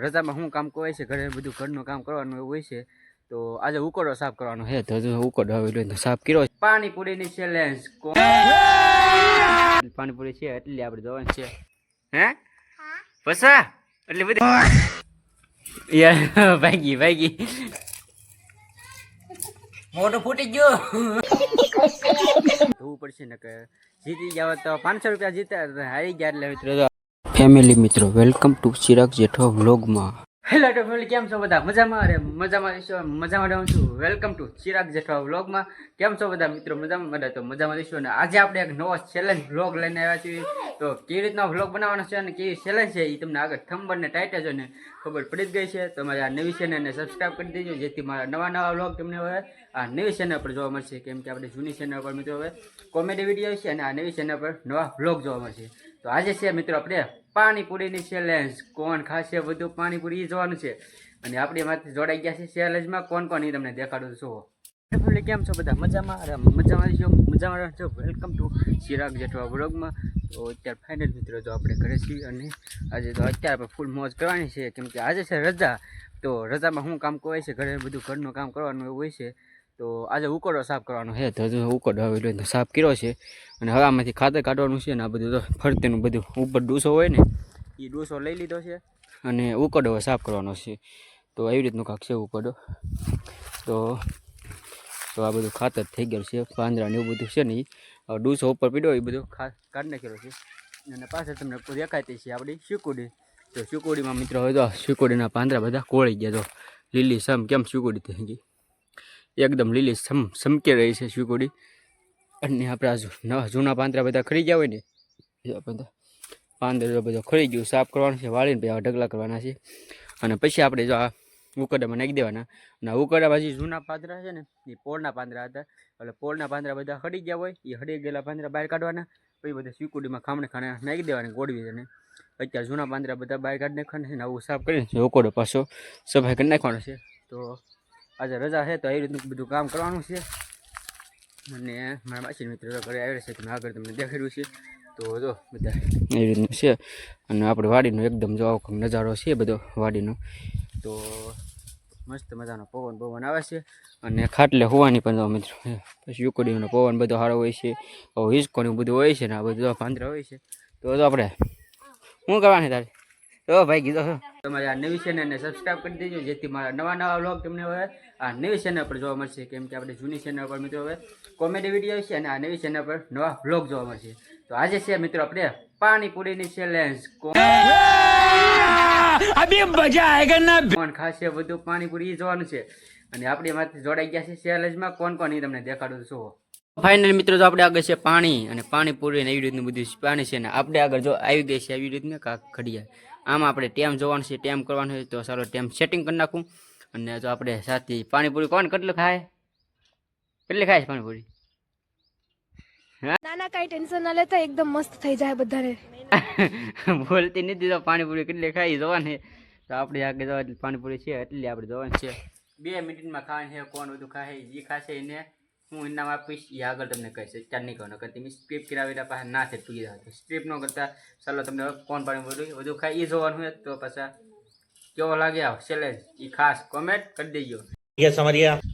રજામાં શું કામ હોય છે, ઘરે બધું ઘરનું કામ કરવાનું એવું હોય છે. તો આજે ઉકળો સાફ કરવાનો છે, તો હજુ ઉકળો હવે સાફ કર્યો. પાણીપુરીની ચેલેન્જ પાણીપુરી છે એટલે આપણે જોવાનું છે. હે પસા એટલે બધી યાર ભાગી મોટો ફૂટી ગયો. ધોવું પડશે ને કે જીતી જાવ તો 500 રૂપિયા જીતા, હારી ગયા એટલે મિત્રો. ફેમિલી મિત્રો, વેલકમ ટુ ચિરાગ જેઠવા વ્લોગમાં. હેલો તો ફેમિલી, કેમ છો બધા? મજામાં રહું છું. વેલકમ ટુ ચિરાગ જેઠવા વ્લોગમાં. કેમ છો બધા મિત્રો? મજામાં તો મજામાં રહીશું. અને આજે આપણે એક નવો ચેલેન્જ વ્લોગ લઈને આવ્યા છીએ. તો કેવી રીતનો વ્લોગ બનાવવાનો છે અને કેવી ચેલેન્જ છે એ તમને આગળ થંબનેલ ને ટાઇટલ જોઈને ખબર પડી જ ગઈ છે. તમારે આ નવી ચેનલને સબસ્ક્રાઈબ કરી દેજો, જેથી મારા નવા વ્લોગ તમને હવે આ નવી ચેનલ પર જોવા મળશે. કેમ કે આપણે જૂની ચેનલ પર મિત્રો હવે કોમેડી વિડીયો છે અને આ નવી ચેનલ પર નવા વ્લોગ જોવા મળશે. તો આજે છે મિત્રો આપણે પાણીપુરીની ચેલેન્જ. કોણ ખાશે વધુ પાણીપુરી જોવાનું છે. અને આપણે એમાંથી જોડાઈ ગયા છે ચેલેન્જમાં. કોણ એ તમને દેખાડું છું. કેમ છો બધા? મજામાં છો? વેલકમ ટુ ચિરાગ જેઠવા વ્લોગમાં. તો અત્યારે ફાઇનલ મિત્રો જો આપણે ઘરે છીએ અને આજે તો અત્યારે ફૂલ મોજ કરવાની છે. કેમ કે આજે છે રજા. તો રજામાં શું કામ હોય છે, ઘરે બધું ઘરનું કામ કરવાનું એવું હોય છે. તો આજે ઉકળો સાફ કરવાનો છે, તો હજુ ઉકળો હવે સાફ કર્યો છે. અને હવે આમાંથી ખાતર કાઢવાનું છે ને આ બધું તો ફરતેનું બધું ઉપર ડૂસો હોય ને એ ડૂસો લઈ લીધો છે અને ઉકળો હવે સાફ કરવાનો છે. તો એવી રીતનું કાંક છે ઉકળો. તો આ બધું ખાતર થઈ ગયું છે, પાંદડા ને એવું બધું છે ને એ ડૂસો ઉપર પીડ્યો એ બધું કાઢી નાખેલો છે. અને પાછળ તમને દેખાતી છે આપણી શીકુડી. તો શીકુડીમાં મિત્રો હવે તો શીકુડીના પાંદડા બધા કોળી ગયા. તો લીલી સમ કેમ શીકુડી થઈ ગઈ, એકદમ લીલી સમકી રહી છે શીકુડી. અને આપણા જૂના પાંદડા બધા ખરી ગયા હોય ને બધા પાંદડા બધો ખરી ગયું, સાફ કરવાનું છે, વાળીને પછી ઢગલા કરવાના છે. અને પછી આપણે જો આ ઉકરડામાં નાખી દેવાના. અને ઉકરડામાં જે જૂના પાંદડા છે ને એ પોળના પાંદડા હતા, એટલે પોળના પાંદડા બધા હળી ગયા હોય એ હળી ગયેલા પાંદડા બહાર કાઢવાના. પછી બધા શીકુડીમાં ખાણે નાખી દેવાના ગોળવી અને અત્યારે જૂના પાંદડા બધા બહાર કાઢી નાખવાના છે. ને આવું સાફ કરીને ઉકરડો પાછો સફાઈ કરી નાખવાનો છે. તો આજે રજા છે તો એ રીતનું બધું કામ કરવાનું છે. અને મારા માસી મિત્રો ઘરે આવ્યા છે, તમે આગળ તમને દેખાડ્યું છે. તો જો બધા એ રીતનું છે. અને આપણે વાડીનો એકદમ જો આવો નજારો છે બધો વાડીનો. તો મસ્ત મજાનો પવન આવે છે. અને ખાટલે હોવાની પણ જો મિત્રો પછી યુકોડીનો પવન બધો સારો હોય છે, હિસકોનું બધું હોય છે ને આ બધું પાંદરા હોય છે. તો આપણે શું કરવાની તારે? તો ભાઈ કીધો તમારે આ નવી ચેનલને સબસ્ક્રાઈબ કરી દેજો, જેથી મારા નવા વ્લોગ તમને હવે આ નવી ચેનલ પર જોવા મળશે. કેમ કે આપણે જૂની ચેનલ પર મિત્રો હવે કોમેડી વિડીયો છે અને આ નવી ચેનલ પર નવા વ્લોગ જોવા મળશે. તો આજે છે મિત્રો આપણે પાણીપુરીની ચેલેન્જ. કોણ ખાશે વધુ પાણીપુરી જોવાનું છે. અને આપણે એમાંથી જોડાઈ ગયા છે ચેલેન્જમાં. કોણ એ તમને દેખાડું છું. ફાઇનલ મિત્રો જો આપણે આગળ છે પાણી અને પાણીપુરી ને એવી રીતનું બધું પાણી છે. ને આપણે આગળ જો આવી ગઈ છે એવી રીતને કાંક ઘડિયા. આમાં આપણે ટેમ જોવાનું છે, ટેમ કરવાનું છે. તો ચાલો ટેમ સેટિંગ કરી નાખું. અને જો આપણે સાથે પાણીપુરી કોણ કેટલી ખાય છે પાણીપુરી? નાના કઈ ટેન્શન ના લેતા, એકદમ મસ્ત થઈ જાય બધાને. બોલતી નથી તો પાણીપુરી કેટલી ખાઈ જોવાની. તો આપણે આગળ પાણીપુરી છે એટલે આપણે જોવાની છે. 2 મિનિટમાં ખાવાની છે. કોણ બધું ખાય જે ખાશે એને હું ઇનામ આપીશ એ આગળ તમને કહીશ. અત્યારે નહીં કહો નકર તમે સ્ક્રીપ કરાવેલા પાસે ના છે પૂરી જાય. સ્ક્રીપ ન કરતા ચાલો તમને કોણ પાણીપુરી વધુ ખાય એ જોવાનું હોય. તો પાછા કેવો લાગે આ ચેલેન્જ એ ખાસ કોમેન્ટ કરી દેજો.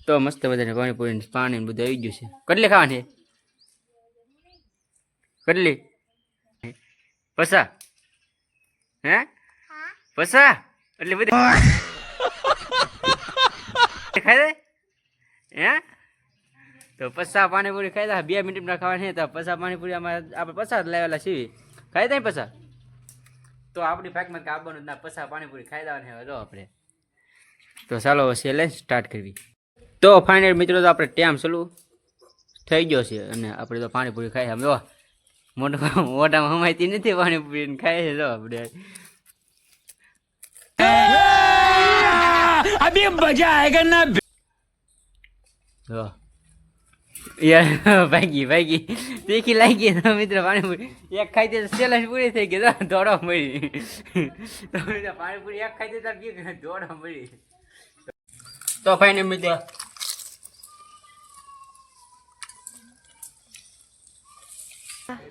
તો મસ્ત બધાને પાણીપુરી પાણી બધું આવી ગયું છે. કેટલી ખાવાની છે? કેટલી પસા? હે પસા એટલે બધી ખાઈ દે હે? તો પસા પાણીપુરી ખાઈ દે. 2 મિનિટમાં ખાવાની તો પસા પાણીપુરી આપણે પસા જ લાવેલા છીએ. ખાઈ દે પસા તો આપણી પાકમાં કાબવાનું ના પસા પાણીપુરી ખાઈ દેવાની હવે જો આપણે. તો ચાલો ચેલેન્જ સ્ટાર્ટ કરવી. તો ફાઇનલ મિત્રો તો આપણે ટાઈમ ચાલુ થઈ ગયો છે. અને આપણે તો પાણીપુરી ખાઈ આમ જો મોટામાં હમાયતી નથી પાણીપુરી ખાય છે જો આપણે. અભી મજા આયેગા ના યાર. ભાગી તીખી લાગી મિત્રો પાણીપુરી એક ખાઈ દે ચેલેન્જ પૂરી થઈ ગઈ. દોડવા મળી પાણીપુરી એક ખાઈ દેતા દોડવા મળી. તો ફાઇનલ મિત્રો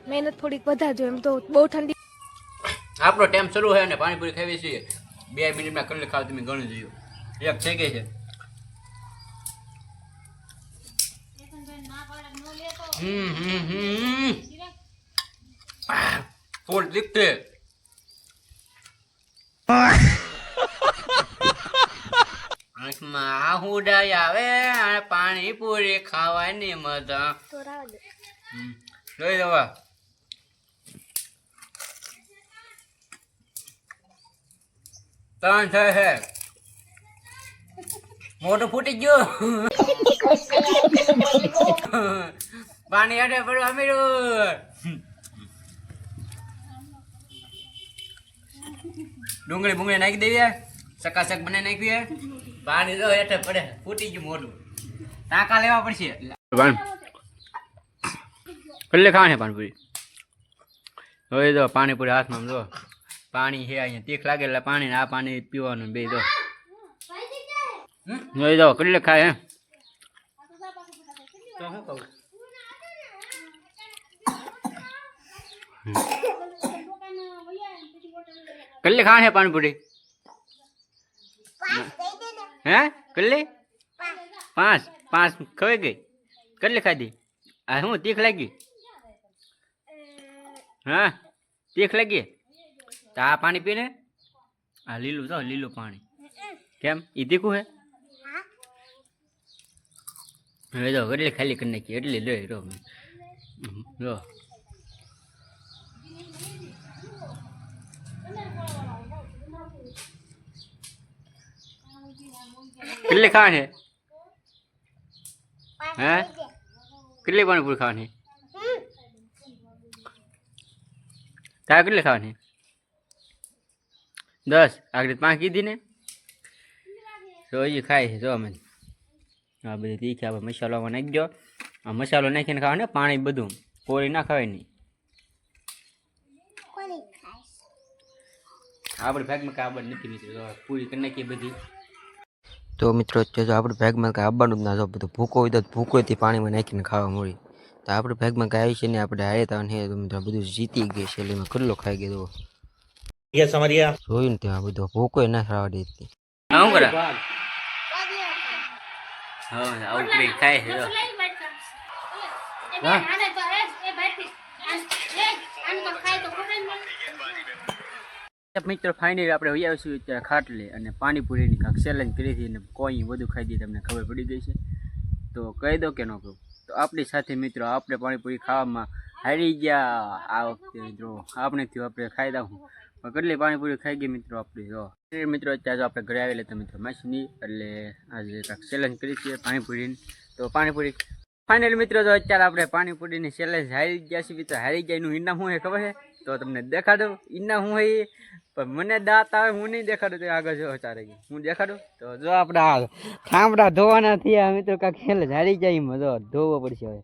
મહેનત થોડીક વધારજો, એમ તો બહુ ઠંડી. આપણો ટાઈમ શરૂ હોય અને પાણીપુરી ખાવી છીએ. 2 મિનિટમાં કલ્લે ખાવ તમે ઘણું જોયું. એક થઈ ગઈ છે. ફૂલ દીપતે આંખમાં આહુડાઈ આવે અને પાણીપુરી ખાવાની મજા. જોઈ દવા ત્રણ છે. મોટું ફૂટી ગયું. પાણી અડે પડ્યું અમીરું. ડુંગળી બુંગળી નાખી દેવી, ચકાચક બનાવી નાખવી. પાણી તો હેઠે પડે, ફૂટી ગયું મોઢું. ટાંકા લેવા પડશે. કેટલે ખાવાની પાણીપુરી? હવે તો પાણીપુરી હાથમાં જો પાણી છે અહીંયા તીખ લાગે એટલે પાણી આ પાણી પીવાનું બે દો. જોઈ દો કેટલે ખાય હે તો હું કહું કેટલે ખાવાની પાણીપુરી? હે કેટલી? 5 ખવાઈ ગઈ. કેટલી ખાધી? આ શું તીખ લાગી? હા તીખ લાગી તો આ પાણી પીને. આ લીલું તો લીલું પાણી કેમ ઈ તીખું હે? હવે તો એટલે ખાલી કરી નાખી એટલે લે રો લો. કેટલી ખાવાની? હે કેટલી પાણીપુરી ખાવાની? તારે કેટલી ખાવાની? 10 આગળ 5 કીધી ને તો એ ખાય છે. જો અમે આ બધી તીખી આપણે મસાલામાં નાખી દો. આ મસાલો નાખીને ખાવા ને પાણી બધું પૂરી ના ખાવાય નહીં. આપણે ભાગમાં કાંઈ આબડ નથી મિત્રો પૂરી કરી નાખીએ બધી. તો મિત્રો આપણે ભાગમાં કાંઈ આવવાનું જ ના જો બધું ભૂકો હોય તો ભૂકોથી પાણીમાં નાખીને ખાવા મળી. તો આપણે ભાગમાં કાંઈ આવી છે ને આપણે હારેતા ને તો મિત્રો બધું જીતી ગઈ છે એટલે એમાં કેટલો ખાઈ ગયો જોયું ને ત્યાં બધું ભૂકો ના ખાવા દેતી. શું કરે આવું ખાય છે મિત્રો. ફાઇનલી આપણે વૈયા છીએ અત્યારે ખાટલે અને પાણીપુરીની કાંક ચેલેન્જ કરી હતી અને કોઈ બધું ખાઈ દી તમને ખબર પડી ગઈ છે. તો કહી દો કે ન કહું તો આપણી સાથે મિત્રો આપણે પાણીપુરી ખાવામાં હારી ગયા આ વખતે મિત્રો. આપણે થયું આપણે ખાઈ દઉં પણ કેટલી પાણીપુરી ખાઈ ગઈ મિત્રો આપણી. જો મિત્રો અત્યારે જો આપણે ઘરે આવેલા તો મિત્રો માસીની એટલે આજે કાંક ચેલેન્જ કરી છે પાણીપુરીની. તો પાણીપુરી ફાઇનલી મિત્રો જો અત્યારે આપણે પાણીપુરીની ચેલેન્જ હારી ગયા છીએ મિત્રો. હારી ગયા એનું ઇનામ શું છે ખબર છે? તો તમને દેખાડું ઇનામ શું હોય પણ મને દાંત આવે હું નહીં દેખાડું તો આગળ જો ચારે ગઈ હું દેખાડું. તો જો આપણે આ ઠામડા ધોવાના થયા મિત્રો કાંક ચેલેન્જ હારી જાય એમાં જો ધોવો પડશે. હવે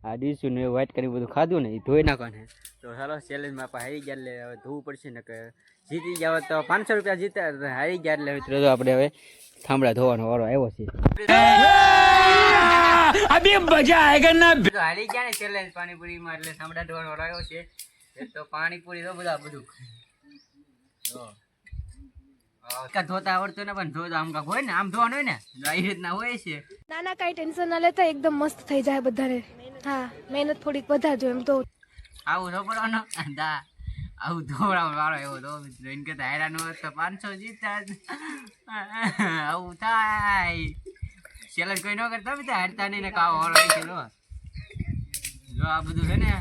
આ ડીશું ને વ્હાઈટ કરી બધું ખાધું ને એ ધોઈ નાખવાને. તો ચાલો ચેલેન્જમાં આપણે હારી ગયા એટલે હવે ધોવું પડશે ને કે જીતી જાવ તો 500 રૂપિયા જીતે હારી ગયા એટલે મિત્રો જો આપણે હવે થાંભળા ધોવાનો વારો આવ્યો છે. અભી મજા આયેગા ના. હારી ગયા ને ચેલેન્જ પાણીપુરીમાં એટલે થાંભળા ધોવાનો વારો આવ્યો છે. તો પાણીપુરી તો બધા બધું ધોતા આવડતું ને પણ ધોતા આમ કાંક હોય ને આમ ધોવાનું હોય ને એ રીતના હોય છે. નાના કાંઈ ટેન્શન ના લેતા એકદમ મસ્ત થઈ જાય બધાને. હા મહેનત થોડીક વધારજો એમ તો. આવું ધોપડવાનો દા આવું ધોવડાવ વાળો એવો ધો મિત્રો. એને કહેતા હેરાન હોત તો 500 જીતા. આવું થાય ચેલેન્જ કોઈ ન કરતા બધા હારતા નહીં ને કાવો વાળો હોય છે. જો આ બધું છે ને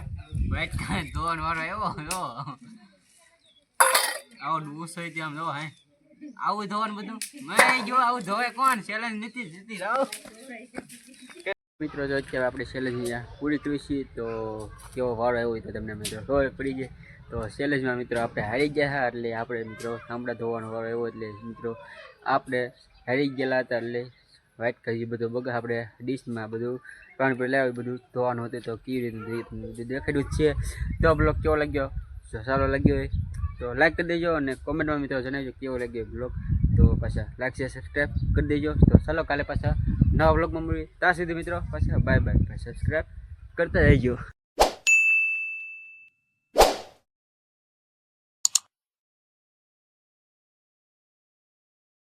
ધોવાનો વાળો એવો જો આવો ડૂસ હોય ત્યાં જો હે આવું ધોવાનું બધું મેં જો આવું ધોવે કોણ? ચેલેન્જ નથી જીતી રહો મિત્રો. જો અત્યારે આપણે ચેલેન્જ પૂરી કરી છીએ તો કેવો વાળો આવ્યો હોય તો તમને મિત્રો ખબર પડી જાય. તો ચેલેન્જમાં મિત્રો આપણે હારી ગયા એટલે આપણે મિત્રો થાંભળા ધોવાનો વાળો આવ્યો એટલે મિત્રો આપણે હારી ગયેલા હતા એટલે વ્હાઈટ કરી બધું બગા આપણે ડીશમાં બધું પાણી લાવી બધું ધોવાનું હતું. તો કેવી રીતે દેખાડ્યું જ છે. તો બ્લોગ કેવો લાગ્યો? જો સારો લાગ્યો હોય તો લાઈક કરી દેજો અને કોમેન્ટમાં મિત્રો જણાવજો કેવો લાગ્યો બ્લોગ. તો પાછા લાઈક શેર સબસ્ક્રાઈબ કરી દેજો. તો ચાલો કાલે પાછા નવા બ્લોગમાં મળીએ. ત્યાં સુધી મિત્રો પાછા બાય બાય. સબસ્ક્રાઈબ કરતા રહેજો.